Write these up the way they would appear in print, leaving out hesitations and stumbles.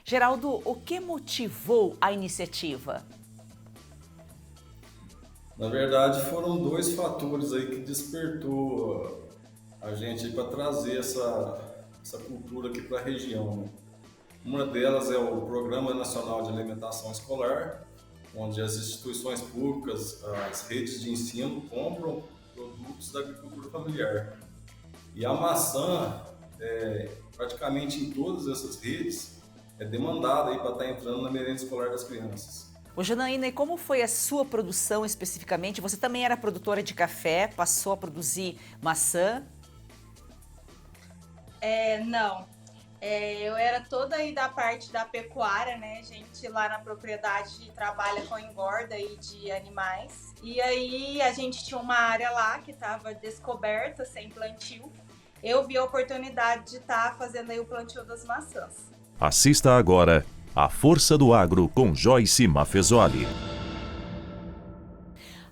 Geraldo, o que motivou a iniciativa? Na verdade, foram dois fatores aí que despertou a gente para trazer essa cultura aqui para a região, né? Uma delas é o Programa Nacional de Alimentação Escolar, onde as instituições públicas, as redes de ensino compram produtos da agricultura familiar. E a maçã, praticamente em todas essas redes, é demandada aí para estar entrando na merenda escolar das crianças. Ô Janaína, e como foi a sua produção especificamente? Você também era produtora de café, passou a produzir maçã? Não. Eu era toda aí da parte da pecuária, né? A gente lá na propriedade trabalha com engorda aí de animais. E aí a gente tinha uma área lá que estava descoberta, sem plantio. Eu vi a oportunidade de estar fazendo aí o plantio das maçãs. Assista agora A Força do Agro com Joyce Maffezoli.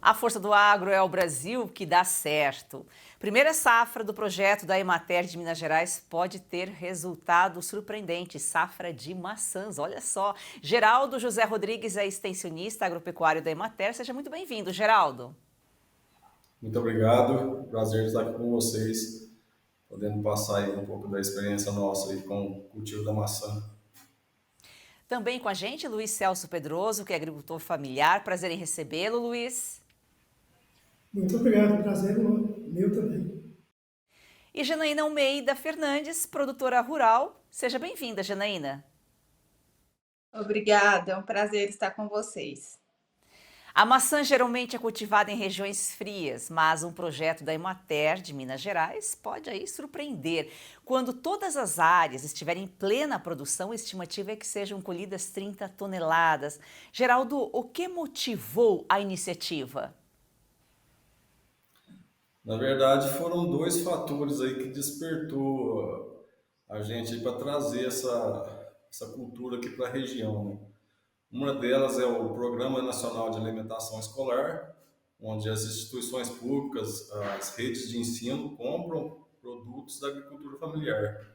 A força do agro é o Brasil que dá certo. Primeira safra do projeto da Emater de Minas Gerais pode ter resultado surpreendente. Safra de maçãs, olha só. Geraldo José Rodrigues é extensionista agropecuário da Emater. Seja muito bem-vindo, Geraldo. Muito obrigado, prazer estar aqui com vocês, podendo passar aí um pouco da experiência nossa aí com o cultivo da maçã. Também com a gente, Luiz Celso Pedroso, que é agricultor familiar. Prazer em recebê-lo, Luiz. Muito obrigado, prazer meu também. E Janaína Almeida Fernandes, produtora rural. Seja bem-vinda, Janaína. Obrigada, é um prazer estar com vocês. A maçã geralmente é cultivada em regiões frias, mas um projeto da Emater de Minas Gerais pode aí surpreender. Quando todas as áreas estiverem em plena produção, a estimativa é que sejam colhidas 30 toneladas. Geraldo, o que motivou a iniciativa? Na verdade, foram dois fatores aí que despertou a gente para trazer essa cultura aqui para a região, né? Uma delas é o Programa Nacional de Alimentação Escolar, onde as instituições públicas, as redes de ensino compram produtos da agricultura familiar.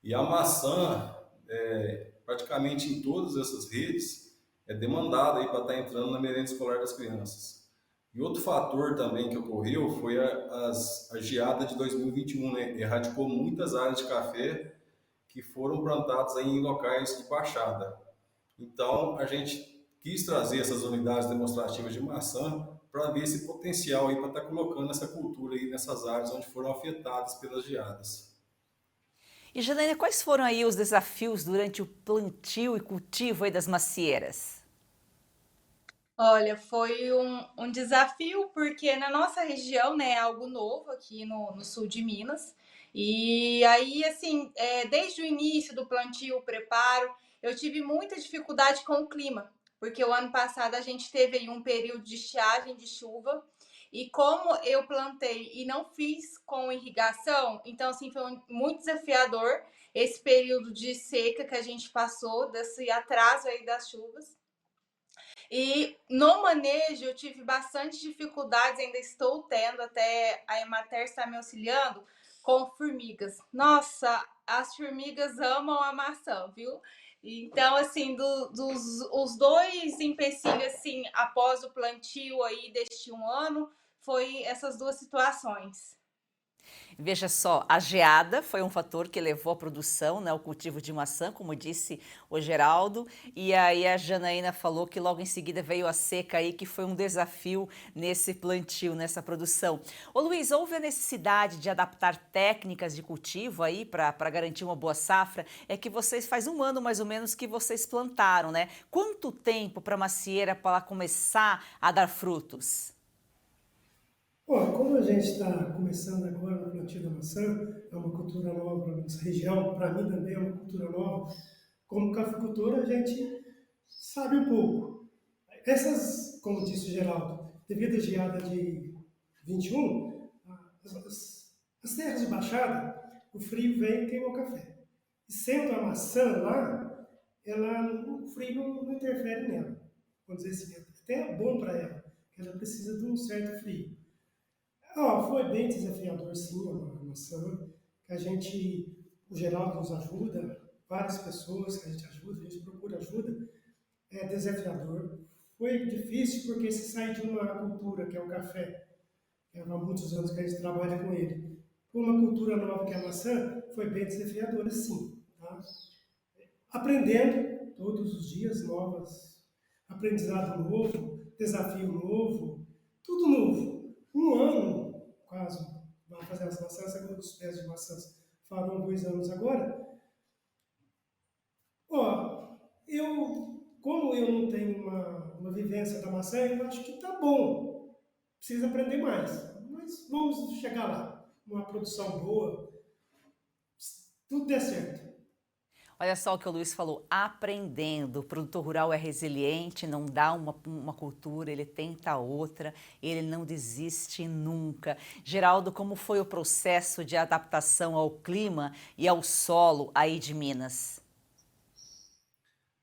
E a maçã, praticamente em todas essas redes, é demandada aí para estar entrando na merenda escolar das crianças. E outro fator também que ocorreu foi a geada de 2021, né? Erradicou muitas áreas de café que foram plantadas aí em locais de baixada. Então, a gente quis trazer essas unidades demonstrativas de maçã para ver esse potencial aí para estar colocando essa cultura aí nessas áreas onde foram afetadas pelas geadas. E Janaína, quais foram aí os desafios durante o plantio e cultivo aí das macieiras? Olha, foi um desafio, porque na nossa região, né, é algo novo aqui no sul de Minas. E aí, assim, desde o início do plantio, o preparo, eu tive muita dificuldade com o clima, porque o ano passado a gente teve aí um período de estiagem de chuva. E como eu plantei e não fiz com irrigação, então, assim, foi muito desafiador esse período de seca que a gente passou, desse atraso aí das chuvas. E no manejo eu tive bastante dificuldades, ainda estou tendo, até a Emater está me auxiliando, com formigas. Nossa, as formigas amam a maçã, viu? Então, assim, dos os dois empecilhos, assim, após o plantio aí deste um ano, foi essas duas situações. Veja só, a geada foi um fator que levou à produção, né, o cultivo de maçã, como disse o Geraldo, e aí a Janaína falou que logo em seguida veio a seca aí, que foi um desafio nesse plantio, nessa produção. Ô Luiz, houve a necessidade de adaptar técnicas de cultivo aí para garantir uma boa safra? É que vocês, faz um ano mais ou menos que vocês plantaram, né? Quanto tempo para a macieira para ela começar a dar frutos? Bom, como a gente está começando agora no plantio da maçã, é uma cultura nova para a nossa região, para mim também é uma cultura nova. Como cafeicultor, a gente sabe um pouco. Essas, como disse o Geraldo, devido à geada de 21, as terras de baixada, o frio vem e queima o café. E sendo a maçã lá, o frio não interfere nela. Vamos dizer assim, até é bom para ela, que ela precisa de um certo frio. Foi bem desafiador, sim, a maçã, que o Geraldo nos ajuda, várias pessoas que a gente ajuda, a gente procura ajuda, é desafiador. Foi difícil porque se sai de uma cultura que é o café, que há muitos anos que a gente trabalha com ele, para uma cultura nova que é a maçã, foi bem desafiador, sim. Tá? Aprendendo todos os dias novas, aprendizado novo, desafio novo, tudo novo. Um ano, quase, vai fazer as maçãs, agora dos pés de maçãs farão 2 anos agora. Ó, como eu não tenho uma vivência da maçã, eu acho que tá bom. Precisa aprender mais, mas vamos chegar lá. Uma produção boa, tudo der certo. Olha só o que o Luiz falou, aprendendo. O produtor rural é resiliente, não dá uma cultura, ele tenta outra, ele não desiste nunca. Geraldo, como foi o processo de adaptação ao clima e ao solo aí de Minas?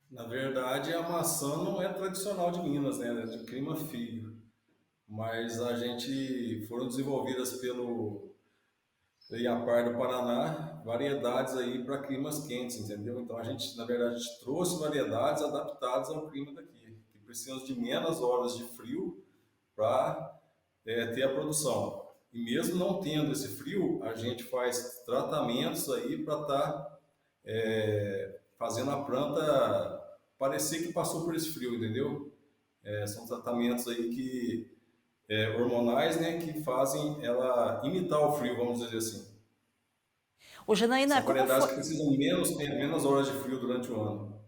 Na verdade, a maçã não é tradicional de Minas, né? Ela é de clima frio. Mas a gente foram desenvolvidas pelo IAPAR do Paraná variedades aí para climas quentes, entendeu? Então a gente, na verdade, a gente trouxe variedades adaptadas ao clima daqui, que precisam de menos horas de frio para ter a produção. E mesmo não tendo esse frio, a gente faz tratamentos aí para estar fazendo a planta parecer que passou por esse frio, entendeu? São tratamentos aí que hormonais, né, que fazem ela imitar o frio, vamos dizer assim. Ô Janaína, São como variedades foi? que precisam ter menos horas de frio durante o ano.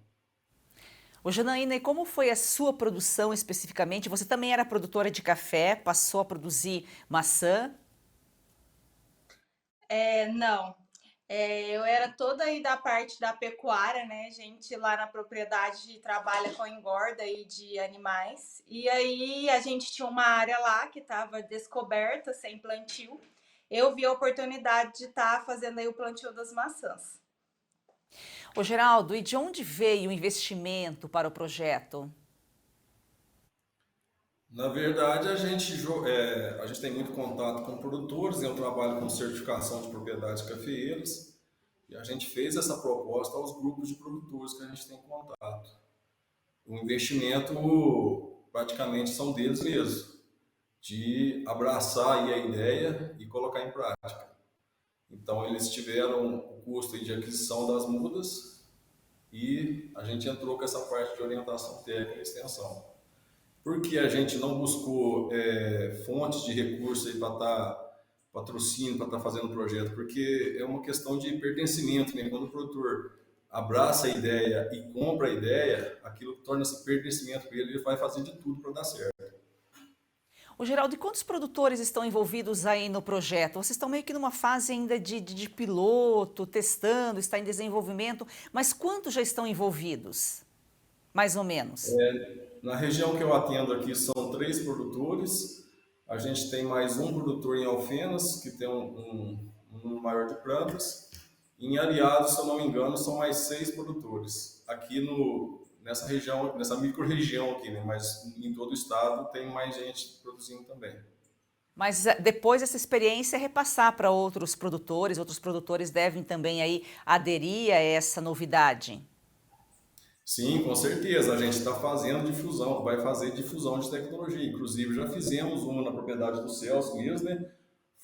Ô Janaína, e como foi a sua produção especificamente? Você também era produtora de café, passou a produzir maçã? Não. Eu era toda aí da parte da pecuária, né? A gente lá na propriedade trabalha com engorda aí de animais. E aí a gente tinha uma área lá que estava descoberta, sem plantio. Eu vi a oportunidade de estar fazendo aí o plantio das maçãs. Ô Geraldo, e de onde veio o investimento para o projeto? Na verdade, a gente tem muito contato com produtores, eu trabalho com certificação de propriedades cafeeiras, e a gente fez essa proposta aos grupos de produtores que a gente tem contato. O investimento praticamente são deles mesmos, de abraçar aí a ideia e colocar em prática. Então, eles tiveram o custo de aquisição das mudas e a gente entrou com essa parte de orientação técnica e extensão. Porque a gente não buscou fontes de recursos aí para estar patrocínio, para estar fazendo o projeto, porque é uma questão de pertencimento, né? Quando o produtor abraça a ideia e compra a ideia, aquilo torna-se pertencimento para ele, ele vai fazer de tudo para dar certo. Ô Geraldo, e quantos produtores estão envolvidos aí no projeto? Vocês estão meio que numa fase ainda de piloto, testando, está em desenvolvimento, mas quantos já estão envolvidos? Mais ou menos. Na região que eu atendo aqui são 3 produtores, a gente tem mais um produtor em Alfenas, que tem um número maior de plantas. Em Areado, se eu não me engano, são mais 6 produtores. Aqui nessa região, nessa micro-região aqui, né? Mas em todo o estado tem mais gente produzindo também. Mas depois essa experiência é repassar para outros produtores devem também aí aderir a essa novidade. Sim, com certeza. A gente está fazendo difusão, vai fazer difusão de tecnologia. Inclusive, já fizemos uma na propriedade do Celso mesmo, né?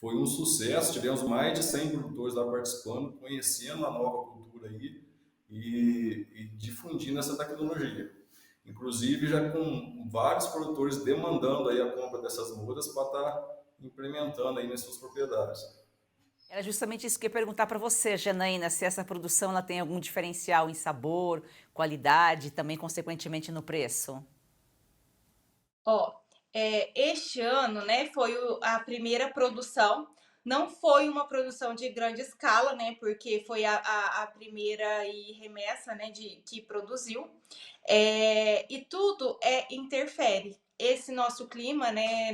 Foi um sucesso, tivemos mais de 100 produtores lá participando, conhecendo a nova cultura aí e difundindo essa tecnologia. Inclusive, já com vários produtores demandando aí a compra dessas mudas para estar implementando aí nas suas propriedades. Era justamente isso que eu ia perguntar para você, Janaína, se essa produção ela tem algum diferencial em sabor, qualidade e também, consequentemente, no preço. Ó, este ano, né, foi a primeira produção. Não foi uma produção de grande escala, né, porque foi a primeira e remessa, né, que produziu. E tudo interfere. Esse nosso clima, né,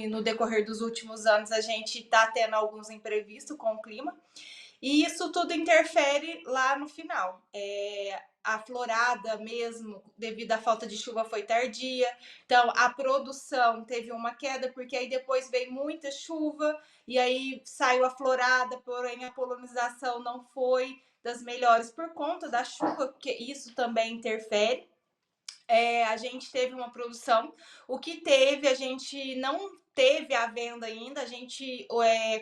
no decorrer dos últimos anos, a gente está tendo alguns imprevistos com o clima. E isso tudo interfere lá no final. A florada mesmo, devido à falta de chuva, foi tardia. Então, a produção teve uma queda, porque aí depois veio muita chuva, e aí saiu a florada, porém a polinização não foi das melhores por conta da chuva, porque isso também interfere. A gente teve uma produção, o que teve, a gente não teve a venda ainda, a gente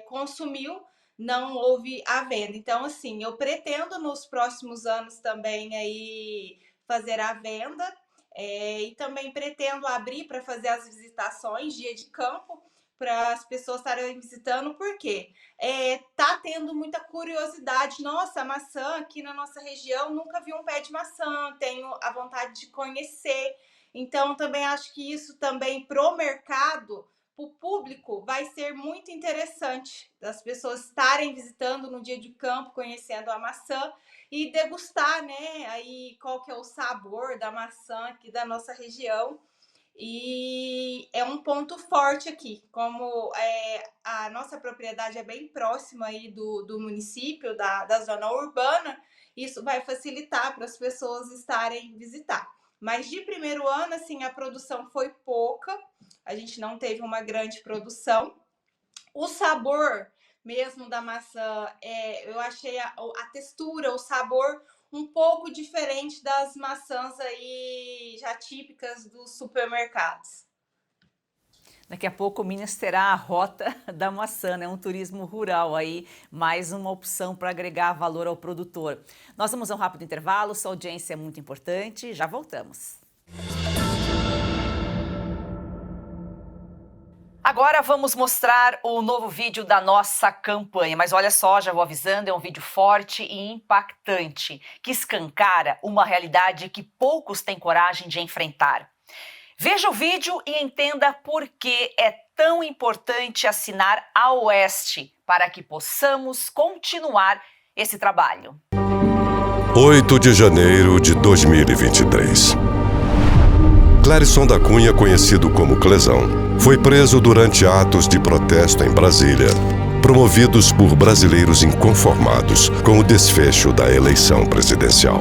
consumiu, não houve a venda. Então, assim, eu pretendo nos próximos anos também aí fazer a venda, e também pretendo abrir para fazer as visitações, dia de campo, para as pessoas estarem visitando, porque tá tendo muita curiosidade. Nossa, a maçã aqui na nossa região, nunca vi um pé de maçã, tenho a vontade de conhecer. Então, também acho que isso também pro mercado, para o público, vai ser muito interessante das pessoas estarem visitando no dia de campo, conhecendo a maçã e degustar, né? Aí qual que é o sabor da maçã aqui da nossa região. E é um ponto forte aqui, como a nossa propriedade é bem próxima aí do município, da zona urbana, isso vai facilitar para as pessoas estarem visitar. Mas de primeiro ano, assim, a produção foi pouca, a gente não teve uma grande produção. O sabor mesmo da maçã, eu achei a textura, o sabor um pouco diferente das maçãs aí já típicas dos supermercados. Daqui a pouco Minas terá a rota da maçã, né? Um turismo rural aí, mais uma opção para agregar valor ao produtor. Nós vamos a um rápido intervalo, sua audiência é muito importante, já voltamos. Agora vamos mostrar o novo vídeo da nossa campanha, mas olha só, já vou avisando, é um vídeo forte e impactante, que escancara uma realidade que poucos têm coragem de enfrentar. Veja o vídeo e entenda por que é tão importante assinar a Oeste para que possamos continuar esse trabalho. 8 de janeiro de 2023. Clérison da Cunha, conhecido como Clezão, foi preso durante atos de protesto em Brasília, promovidos por brasileiros inconformados com o desfecho da eleição presidencial.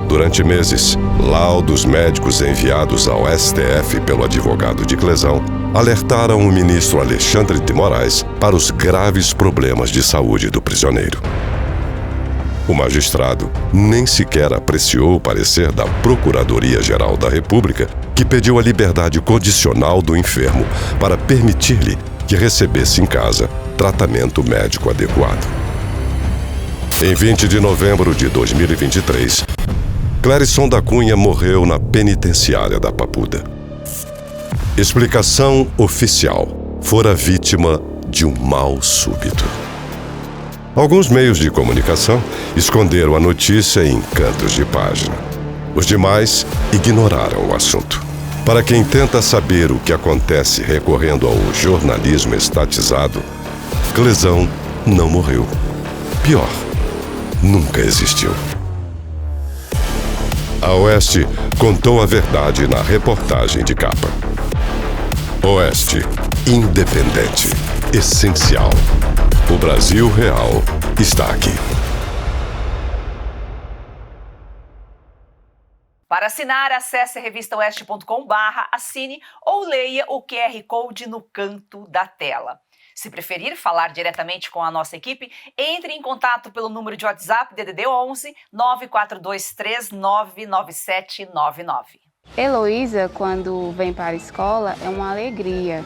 Durante meses, laudos médicos enviados ao STF pelo advogado de Clezão alertaram o ministro Alexandre de Moraes para os graves problemas de saúde do prisioneiro. O magistrado nem sequer apreciou o parecer da Procuradoria-Geral da República, que pediu a liberdade condicional do enfermo para permitir-lhe que recebesse em casa tratamento médico adequado. Em 20 de novembro de 2023, Clérison da Cunha morreu na penitenciária da Papuda. Explicação oficial: fora vítima de um mal súbito. Alguns meios de comunicação esconderam a notícia em cantos de página. Os demais ignoraram o assunto. Para quem tenta saber o que acontece recorrendo ao jornalismo estatizado, Clezão não morreu. Pior, nunca existiu. A Oeste contou a verdade na reportagem de capa. Oeste, independente, essencial. O Brasil real está aqui. Para assinar, acesse revistaoeste.com/assine ou leia o QR Code no canto da tela. Se preferir falar diretamente com a nossa equipe, entre em contato pelo número de WhatsApp DDD 11 942399799. Heloísa, quando vem para a escola, é uma alegria.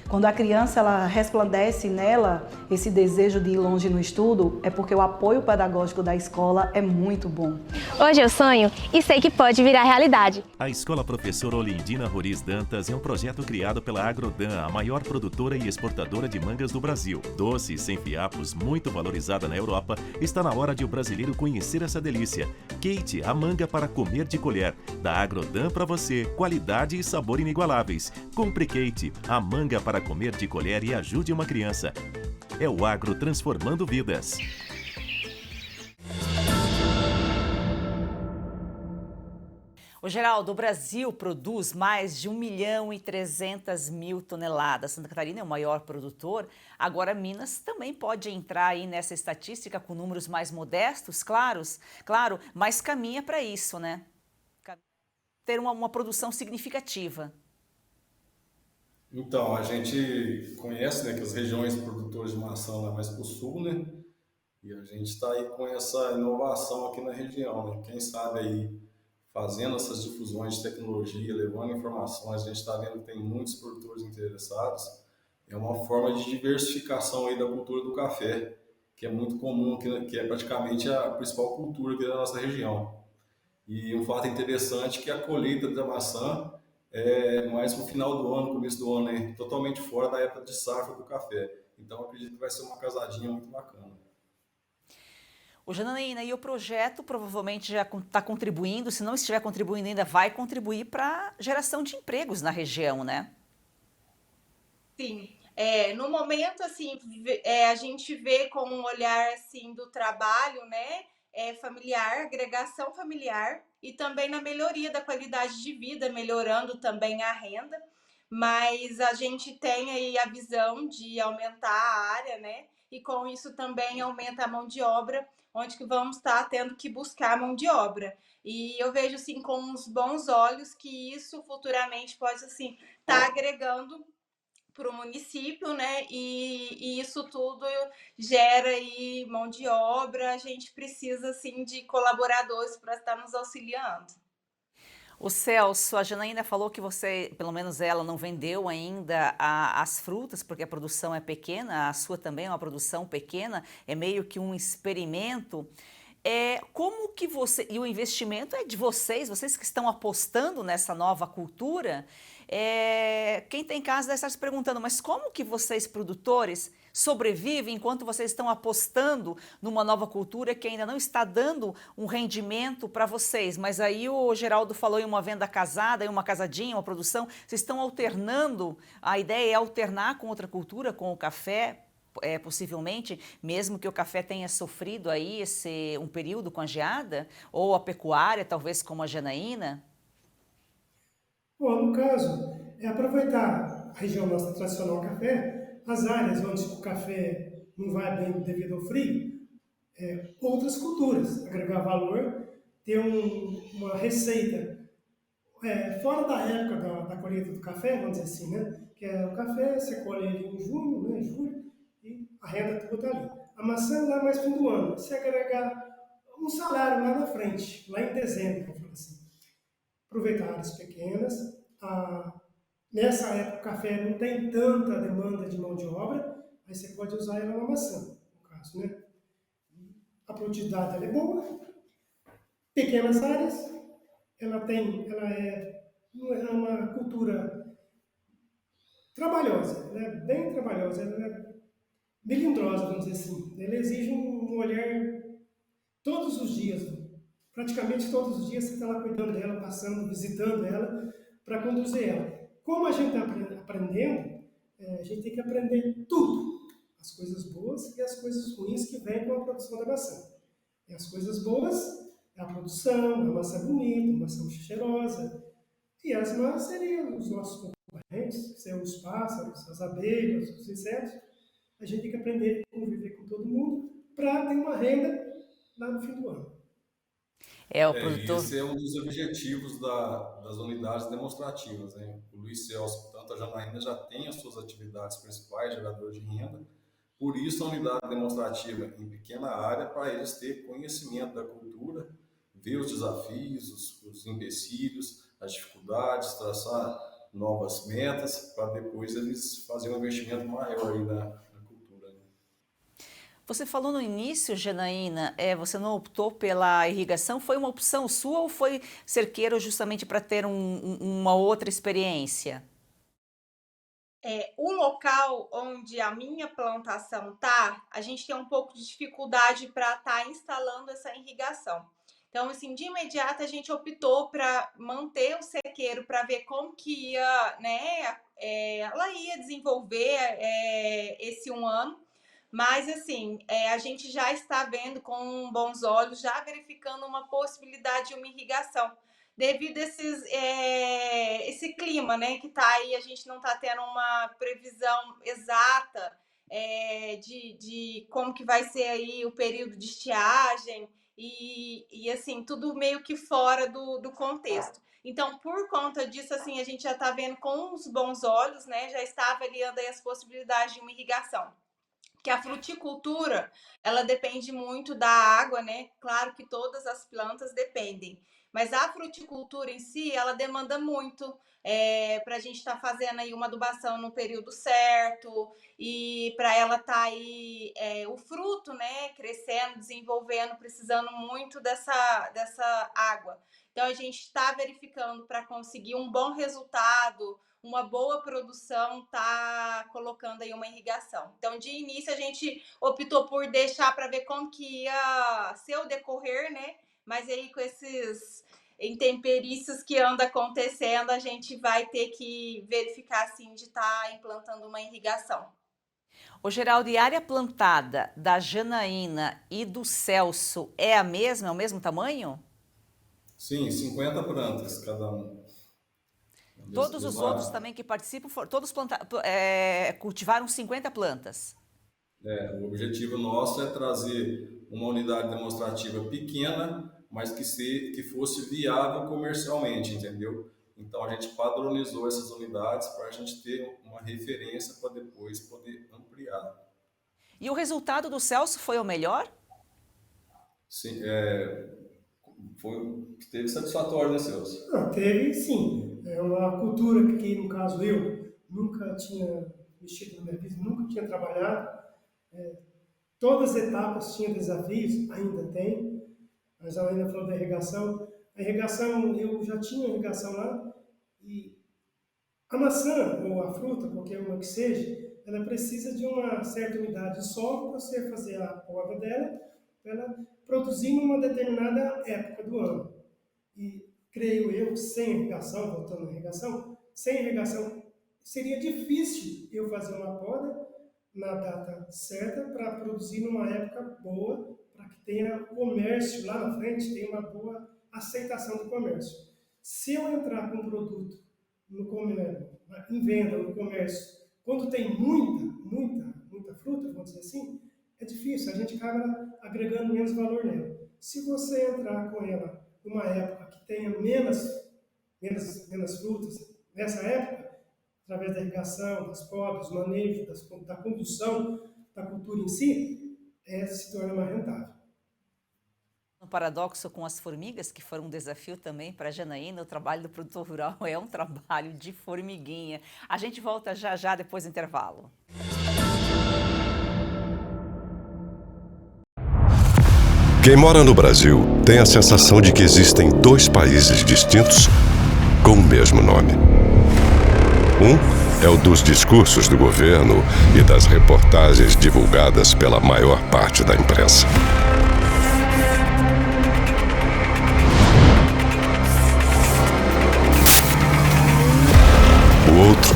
Quando a criança ela resplandece nela esse desejo de ir longe no estudo, é porque o apoio pedagógico da escola é muito bom. Hoje eu sonho e sei que pode virar realidade. A Escola Professora Olindina Roriz Dantas é um projeto criado pela Agrodan, a maior produtora e exportadora de mangas do Brasil. Doce e sem fiapos, muito valorizada na Europa, está na hora de o brasileiro conhecer essa delícia. Kate, a manga para comer de colher. Da Agrodan para você, qualidade e sabor inigualáveis. Compre Kate, a manga para comer de colher e ajude uma criança. É o agro transformando vidas. O Geraldo, o Brasil produz mais de 1.300.000 toneladas. Santa Catarina é o maior produtor. Agora, Minas também pode entrar aí nessa estatística com números mais modestos, claro, mas caminha para isso, né? Ter uma produção significativa. Então, a gente conhece, né, que as regiões produtoras de maçã lá mais para o sul, né? E a gente está aí com essa inovação aqui na região, né? Quem sabe aí fazendo essas difusões de tecnologia, levando informações, a gente está vendo que tem muitos produtores interessados. É uma forma de diversificação aí da cultura do café, que é muito comum, que é praticamente a principal cultura aqui da nossa região. E um fato interessante é que a colheita da maçã é mais no final do ano, começo do ano, né? Totalmente fora da época de safra do café. Então, acredito que vai ser uma casadinha muito bacana. O Janaína, e o projeto provavelmente já está contribuindo, se não estiver contribuindo ainda, vai contribuir para a geração de empregos na região, né? Sim, no momento, assim, a gente vê com um olhar, assim, do trabalho, né, familiar, agregação familiar e também na melhoria da qualidade de vida, melhorando também a renda, mas a gente tem aí a visão de aumentar a área, né, e com isso também aumenta a mão de obra, onde que vamos estar tendo que buscar mão de obra. E eu vejo, assim, com uns bons olhos que isso futuramente pode, assim, estar agregando para o município, né? E isso tudo gera aí mão de obra. A gente precisa assim de colaboradores para estar nos auxiliando. O Celso, a Janaína falou que você, pelo menos ela, não vendeu ainda as frutas, porque a produção é pequena, a sua também é uma produção pequena, é meio que um experimento. Como que você, e o investimento é de vocês que estão apostando nessa nova cultura, quem tem casa deve estar se perguntando, mas como que vocês, produtores, sobrevivem enquanto vocês estão apostando numa nova cultura que ainda não está dando um rendimento para vocês? Mas aí o Geraldo falou em uma venda casada, em uma casadinha, uma produção, vocês estão alternando, a ideia é alternar com outra cultura, com o café, possivelmente, mesmo que o café tenha sofrido aí um período com a geada, ou a pecuária, talvez como a Janaína? Bom, no caso, é aproveitar a região nossa tradicional café, as áreas onde o café não vai bem devido ao frio, outras culturas, agregar valor, ter uma receita fora da época da colheita do café, vamos dizer assim, né? Que é o café, você colhe ele em junho, né, em julho, e a renda toda está ali. A maçã lá mais fim do ano, você agregar um salário lá na frente, lá em dezembro, vamos falar assim. Aproveitar áreas pequenas. Nessa época o café não tem tanta demanda de mão de obra, aí você pode usar ela na maçã, no caso, né? A produtividade ela é boa, pequenas áreas, não é uma cultura trabalhosa, ela é bem trabalhosa, ela é melindrosa, vamos dizer assim. Ela exige um olhar todos os dias, praticamente todos os dias você está lá cuidando dela, passando, visitando ela, para conduzir ela. Como a gente está aprendendo, a gente tem que aprender tudo, as coisas boas e as coisas ruins que vêm com a produção da maçã. E as coisas boas é a produção, a maçã bonita, a maçã cheirosa, e as más seriam os nossos concorrentes, que são os pássaros, as abelhas, os insetos. A gente tem que aprender a conviver com todo mundo para ter uma renda lá no fim do ano. O produtor. Esse é um dos objetivos das unidades demonstrativas, né? O Luiz Celso, tanto a Janaína, já tem as suas atividades principais, gerador de renda, por isso a unidade demonstrativa em pequena área, para eles terem conhecimento da cultura, ver os desafios, os empecilhos, as dificuldades, traçar novas metas, para depois eles fazerem um investimento maior aí na cultura. Né? Você falou no início, Janaína, você não optou pela irrigação, foi uma opção sua ou foi cerqueiro justamente para ter uma outra experiência? O local onde a minha plantação tá, a gente tem um pouco de dificuldade para estar instalando essa irrigação. Então, assim, de imediato a gente optou para manter o sequeiro para ver como que ia, né, ela ia desenvolver esse um ano. Mas, assim, a gente já está vendo com bons olhos, já verificando uma possibilidade de uma irrigação devido a esse clima, né, que está aí, a gente não está tendo uma previsão exata de como que vai ser aí o período de estiagem, e assim, tudo meio que fora do contexto. Então, por conta disso, assim, a gente já está vendo com os bons olhos, né? Já está avaliando aí as possibilidades de uma irrigação. Que a fruticultura, ela depende muito da água, né? Claro que todas as plantas dependem, mas a fruticultura em si, ela demanda muito para a gente estar fazendo aí uma adubação no período certo e para ela estar aí o fruto, né? Crescendo, desenvolvendo, precisando muito dessa água. Então, a gente está verificando para conseguir um bom resultado, uma boa produção, tá colocando aí uma irrigação. Então, de início, a gente optou por deixar para ver como que ia ser o decorrer, né? Mas aí, com esses intemperícios que anda acontecendo, a gente vai ter que verificar, assim, de estar implantando uma irrigação. Ô Geraldo, e a área plantada da Janaína e do Celso é a mesma, é o mesmo tamanho? Sim, 50 plantas cada um. Todos os outros também que participam, todos cultivaram 50 plantas. O objetivo nosso é trazer uma unidade demonstrativa pequena, mas que fosse viável comercialmente, entendeu? Então a gente padronizou essas unidades para a gente ter uma referência para depois poder ampliar. E o resultado do Celso foi o melhor? Sim, teve satisfatório, né, Celso? Teve, sim. É uma cultura que, no caso, eu nunca tinha mexido na minha vida, nunca tinha trabalhado. Todas as etapas tinham desafios, ainda tem. A Janaína falou da irrigação. A irrigação, eu já tinha irrigação lá. E a maçã, ou a fruta, qualquer uma que seja, ela precisa de uma certa umidade de solo para você fazer a poda dela, para ela produzir numa determinada época do ano. E creio eu, sem irrigação, voltando à irrigação, sem irrigação seria difícil eu fazer uma poda na data certa para produzir numa época boa, para que tenha comércio lá na frente, tenha uma boa aceitação do comércio. Se eu entrar com um produto no comércio, em venda, no comércio, quando tem muita fruta, vamos dizer assim, é difícil, a gente acaba agregando menos valor nela. Se você entrar com ela numa época que tenha menos frutas, nessa época, através da irrigação, das podas, do manejo, da condução da cultura em si, se torna mais rentável. Um paradoxo com as formigas, que foram um desafio também para a Janaína, o trabalho do produtor rural é um trabalho de formiguinha. A gente volta já depois do intervalo. Quem mora no Brasil tem a sensação de que existem dois países distintos com o mesmo nome. Um é o dos discursos do governo e das reportagens divulgadas pela maior parte da imprensa. O outro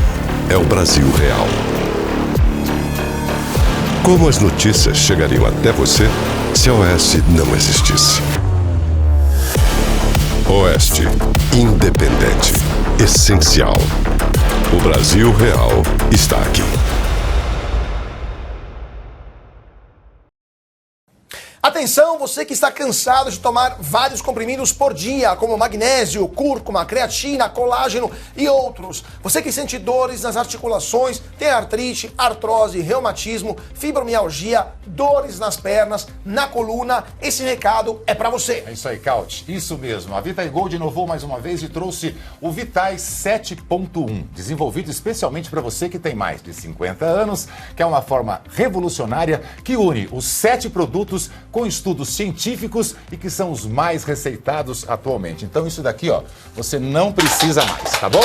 é o Brasil real. Como as notícias chegariam até você se a Oeste não existisse? Oeste, independente, essencial. O Brasil real está aqui. Atenção, você que está cansado de tomar vários comprimidos por dia, como magnésio, cúrcuma, creatina, colágeno e outros. Você que sente dores nas articulações, tem artrite, artrose, reumatismo, fibromialgia, dores nas pernas, na coluna, esse recado é pra você. É isso aí, Caut. Isso mesmo. A Vitae Gold inovou mais uma vez e trouxe o Vitae 7.1, desenvolvido especialmente para você que tem mais de 50 anos, que é uma forma revolucionária que une os 7 produtos com estudos científicos e que são os mais receitados atualmente. Então isso daqui, ó, você não precisa mais, tá bom?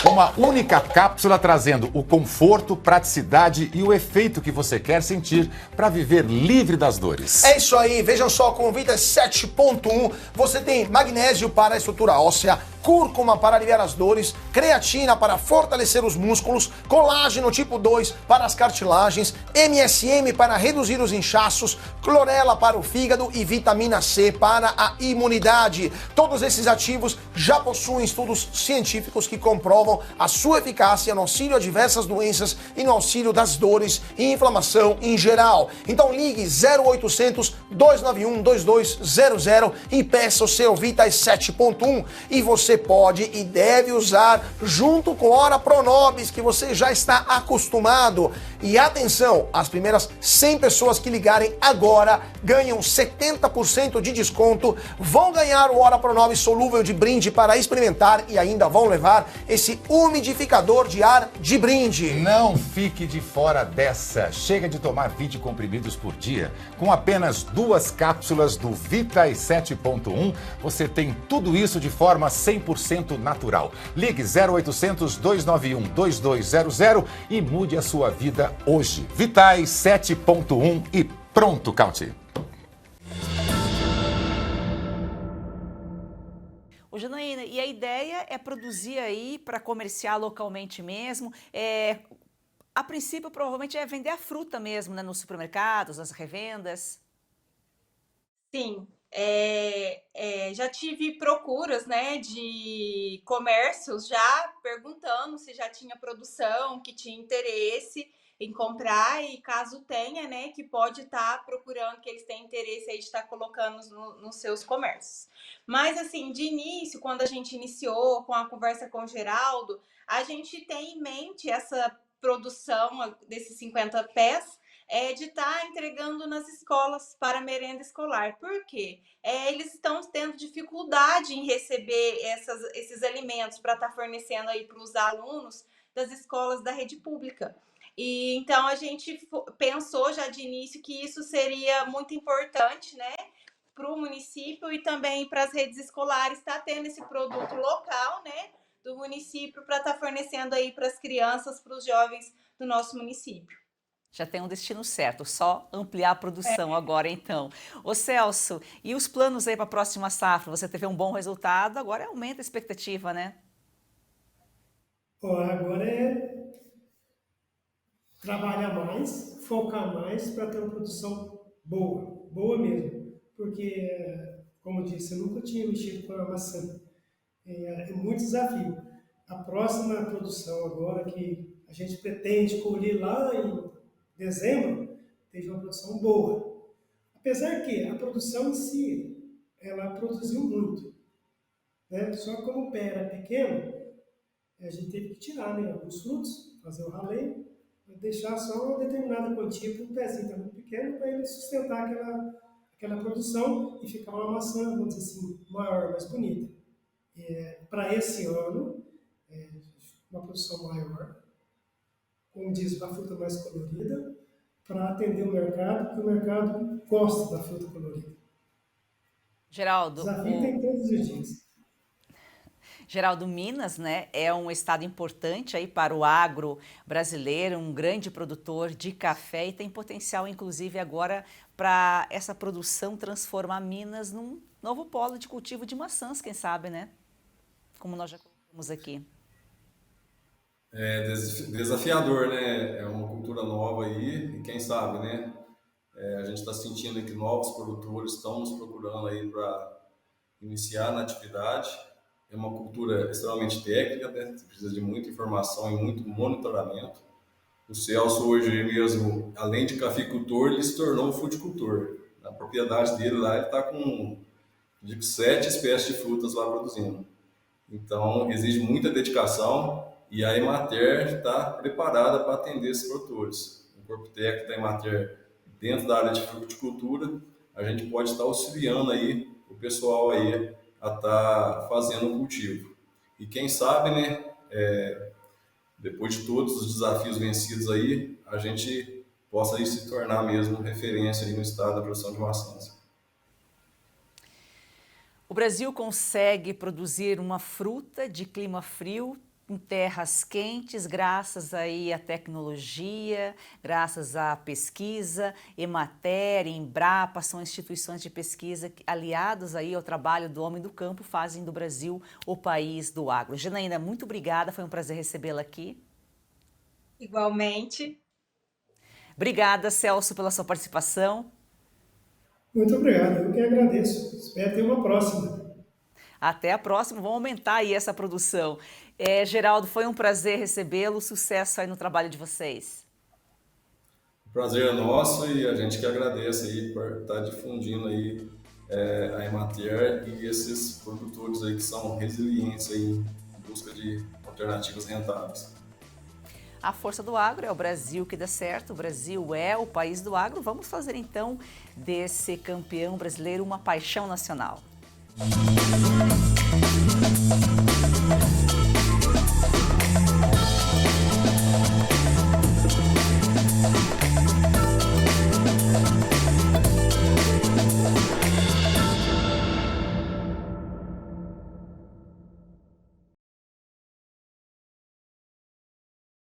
Uma única cápsula trazendo o conforto, praticidade e o efeito que você quer sentir para viver livre das dores. É isso aí, vejam só, com o Vitae 7.1 você tem magnésio para a estrutura óssea, cúrcuma para aliviar as dores, creatina para fortalecer os músculos, colágeno tipo 2 para as cartilagens, MSM para reduzir os inchaços, clorela para o fígado e vitamina C para a imunidade. Todos esses ativos já possuem estudos científicos que comprovam a sua eficácia no auxílio a diversas doenças e no auxílio das dores e inflamação em geral. Então ligue 0800 291 2200 e peça o seu Vitais 7.1 e você pode e deve usar junto com Ora Pronobis, que você já está acostumado. E atenção, as primeiras 100 pessoas que ligarem agora ganham 70% de desconto, vão ganhar o Ora Pronobis solúvel de brinde para experimentar e ainda vão levar esse umidificador de ar de brinde. Não fique de fora dessa. Chega de tomar 20 comprimidos por dia. Com apenas 2 cápsulas do Vitais 7.1, você tem tudo isso de forma 100% natural. Ligue 0800 291 2200 e mude a sua vida hoje. Vitais 7.1 e pronto, Cauti. Ô, Janaína, e a ideia é produzir aí para comerciar localmente mesmo? A princípio, provavelmente é vender a fruta mesmo, né, nos supermercados, nas revendas. Sim, já tive procuras, né, de comércios já perguntando se já tinha produção, que tinha interesse em comprar e caso tenha, né, que pode estar procurando, que eles têm interesse aí de estar colocando nos seus comércios. Mas assim, de início, quando a gente iniciou com a conversa com o Geraldo, a gente tem em mente essa produção desses 50 pés, de estar entregando nas escolas para merenda escolar. Por quê? Eles estão tendo dificuldade em receber esses alimentos para estar fornecendo aí para os alunos das escolas da rede pública. E então a gente pensou já de início que isso seria muito importante, né, para o município e também para as redes escolares estar tendo esse produto local, né, do município para estar fornecendo aí para as crianças, para os jovens do nosso município. Já tem um destino certo, só ampliar a produção agora então. Ô Celso, e os planos aí para a próxima safra? Você teve um bom resultado, agora aumenta a expectativa, né? Agora é trabalhar mais, focar mais para ter uma produção boa, boa mesmo. Porque, como eu disse, eu nunca tinha mexido com a maçã. É muito desafio. A próxima produção agora que a gente pretende colher lá em dezembro, teve uma produção boa. Apesar que a produção em si, ela produziu muito, né? Só que como o pé era pequeno, a gente teve que tirar, né, alguns frutos, fazer o raleio, deixar só uma determinada quantia para o pezinho está muito pequeno, para ele sustentar aquela produção e ficar uma maçã, vamos dizer assim, maior, mais bonita. Para esse ano, uma produção maior, como diz, uma fruta mais colorida, para atender o mercado, porque o mercado gosta da fruta colorida. Geraldo, Desafio tem todos os dias. Geraldo, Minas, né, é um estado importante aí para o agro brasileiro, um grande produtor de café e tem potencial, inclusive, agora para essa produção transformar Minas num novo polo de cultivo de maçãs, quem sabe, né? Como nós já colocamos aqui. É desafiador, né? É uma cultura nova aí e quem sabe, né? A gente está sentindo que novos produtores estão nos procurando aí para iniciar na atividade. É uma cultura extremamente técnica, né? Você precisa de muita informação e muito monitoramento. O Celso hoje mesmo, além de cafeicultor, ele se tornou um fruticultor. Na propriedade dele lá, ele está com 7 espécies de frutas lá produzindo. Então, exige muita dedicação e a Emater está preparada para atender esses produtores. O corpo técnico da Emater, dentro da área de fruticultura, a gente pode estar auxiliando aí o pessoal aí a estar fazendo o cultivo. E quem sabe, né, depois de todos os desafios vencidos aí, a gente possa aí se tornar mesmo referência aí no estado da produção de maçãs. O Brasil consegue produzir uma fruta de clima frio em terras quentes, graças aí à tecnologia, graças à pesquisa. Emater, Embrapa são instituições de pesquisa que, aliados aí ao trabalho do homem do campo, fazem do Brasil o país do agro. Janaína, muito obrigada, foi um prazer recebê-la aqui. Igualmente. Obrigada, Celso, pela sua participação. Muito obrigado, eu que agradeço. Espero ter uma próxima. Até a próxima, vamos aumentar aí essa produção. Geraldo, foi um prazer recebê-lo, sucesso aí no trabalho de vocês. O prazer é nosso e a gente que agradece aí por estar difundindo aí a Emater e esses produtores aí que são resilientes aí em busca de alternativas rentáveis. A força do agro é o Brasil que dá certo, o Brasil é o país do agro. Vamos fazer então desse campeão brasileiro uma paixão nacional.